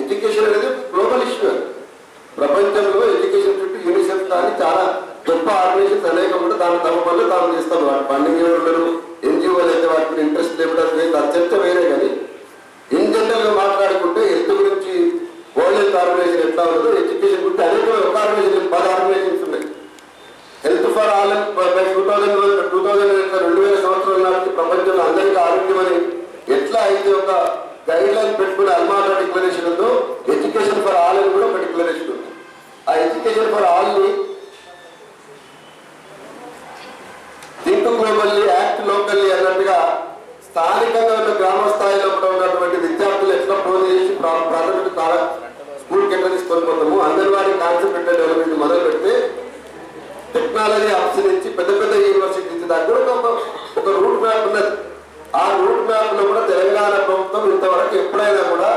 Education అనేది global issue. ప్రపంచంలో education చుట్టూ యూనిసెఫ్ కానీ చాలా గొప్ప ఆర్గనైజేషన్స్ అనేకం కూడా దాని తమ పనులు తాము చేస్తాం. వాటి ఫండింగ్ ఉండరు, ఎన్జిఓలు అయితే వాటికి ఇంట్రెస్ట్ లేకపోతే అది చర్చ వేరే. కానీ ఇన్ జనరల్ గా మాట్లాడుకుంటే హెల్త్ గురించి వరల్డ్ హెల్త్ ఆర్గనైజేషన్ ఎట్లా ఉండదు, ఎడ్యుకేషన్ గురించి అనేక ఒక ఆర్గనైజేషన్ 10 ఆర్గనైజేషన్స్ ఉన్నాయి. హెల్త్ ఫర్ ఆల్ 2000 సంవత్సరాల నాటికి ప్రపంచంలో అందరికీ ఆరోగ్యం అని ఎట్లా అయితే ఒక గైడ్ లైన్ పెట్టుకుని అల్మాటా డిక్లరేషన్ ఉందో, ఎడ్యుకేషన్ ఫర్ ఆల్ అని కూడా ఒక డిక్లరేషన్ ఉంది. ఆ ఎడ్యుకేషన్ ఫర్ ఆల్ ని థింక్ గ్లోబల్లీ యాక్ట్ లోకల్లీ అన్నట్టుగా స్థానికంగా ఉన్న గ్రామ స్థాయిలో ఉన్నటువంటి విద్యార్థులు ఎట్లా ప్రోత్సహించి ప్రాథమిక స్కూల్కి ఎట్లా తీసుకొని పోతాము, అంగన్వాడీ కాన్సెప్ట్ డెవలప్మెంట్ మొదలు పెడితే టెక్నాలజీ హబ్స్ నుంచి పెద్ద పెద్ద యూనివర్సిటీ నుంచి దాకా ఒక రూట్ మ్యాప్ ఉన్నది. ఆ రూట్ మ్యాప్ లో కూడా తెలంగాణ ప్రభుత్వం ఇంతవరకు ఎప్పుడైనా కూడా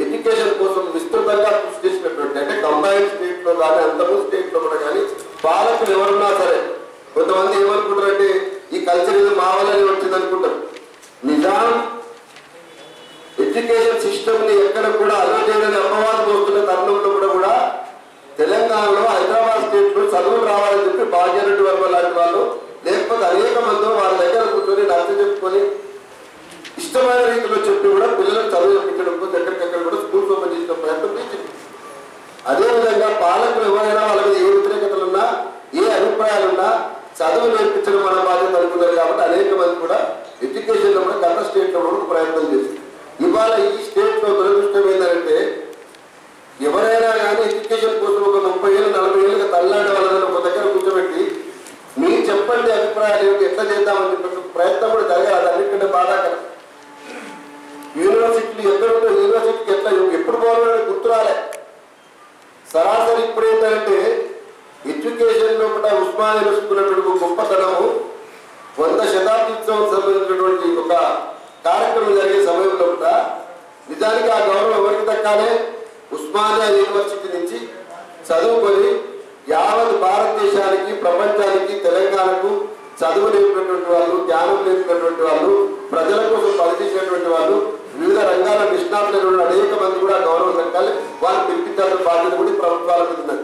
ఎడ్యుకేషన్ కోసం విస్తృతంగా కృషి చేసినటువంటి, అంటే కంబైన్డ్ స్టేట్ లో కానీ అంతకు స్టేట్ లో కూడా కానీ పాలకులు ఎవరున్నా సరే కొంతమంది ఏమనుకుంటారంటే ఈ కల్చర్ ఇది మా వల్లనే వచ్చింది అనుకుంటారు. నిజాం ఎడ్యుకేషన్ సిస్టమ్ ని ఎక్కడ కూడా అలో చేయడానికి అపవాదం వస్తున్న తరుణంలో కూడా తెలంగాణలో హైదరాబాద్ స్టేట్ లో చదువులు రావాలని చెప్పి భాగ్యరెడ్డి వర్మ లాంటి వాళ్ళు, లేకపోతే అనేక మంది వాళ్ళ దగ్గర కూర్చొని నచ్చ చెప్పుకొని ఇష్టమైన రీతిలో చెప్పి కూడా పిల్లలకు చదువు చెప్పించడం కోసం ఎక్కడికెక్కడ కూడా స్కూల్స్ ఓపెన్ చేసిన ప్రయత్నం చేసింది. అదేవిధంగా పాలకులు ఎవరైనా వాళ్ళకి ఏ వ్యతిరేకతలున్నా ఏ అభిప్రాయాలున్నా చదువు నేర్పించడం మన బాధ్యత అనుకున్నారు. కాబట్టి అనేక మంది కూడా ఎడ్యుకేషన్ లో కూడా గత స్టేట్ లో కూడా ప్రయత్నం చేసింది. ఇవాళ ఈ స్టేట్ లో దురదృష్టం ఏంటంటే ఎవరైనా కానీ ఎడ్యుకేషన్ కోసం ఒక 30 ఏళ్ళు 40 ఏళ్ళుగా తల్లాడే వాళ్ళని ఒక దగ్గర కూర్చోబెట్టి మీరు చెప్పండి అభిప్రాయాలు ఎట్లా చేద్దామని చెప్పి ప్రయత్నం కూడా జరగాలి. అది అన్నింటికంటే బాధాకరం. యూనివర్సిటీలు ఎక్కడుంటే యూనివర్సిటీకి ఎట్లా ఎప్పుడు పోవాలని గుర్తు రాలే. సరాసరి ఇప్పుడు ఏంటంటే ఎడ్యుకేషన్ లో కూడా ఉస్మానియా చూసుకున్నటువంటి గొప్పతనము 100 శతాబ్దోత్సవం సంబంధించినటువంటి ఒక కార్యక్రమం జరిగే సమయంలో కూడా నిజానికి ఆ గౌరవం ఎవరికి దక్కాలి? ఉస్మానియా యూనివర్సిటీ నుంచి చదువుకొని యావత్ భారతదేశానికి ప్రపంచానికి తెలంగాణకు చదువు నేర్పినటువంటి వాళ్ళు, జ్ఞానం నేర్పినటువంటి వాళ్ళు, ప్రజల కోసం పనిచేసినటువంటి వాళ్ళు, వివిధ రంగాల నిష్ణాతులైన అనేక మంది కూడా గౌరవం దక్కాలి. వాళ్ళు పిలిపించాల్సిన బాధ్యత కూడా ప్రభుత్వాల మీద ఉన్నది.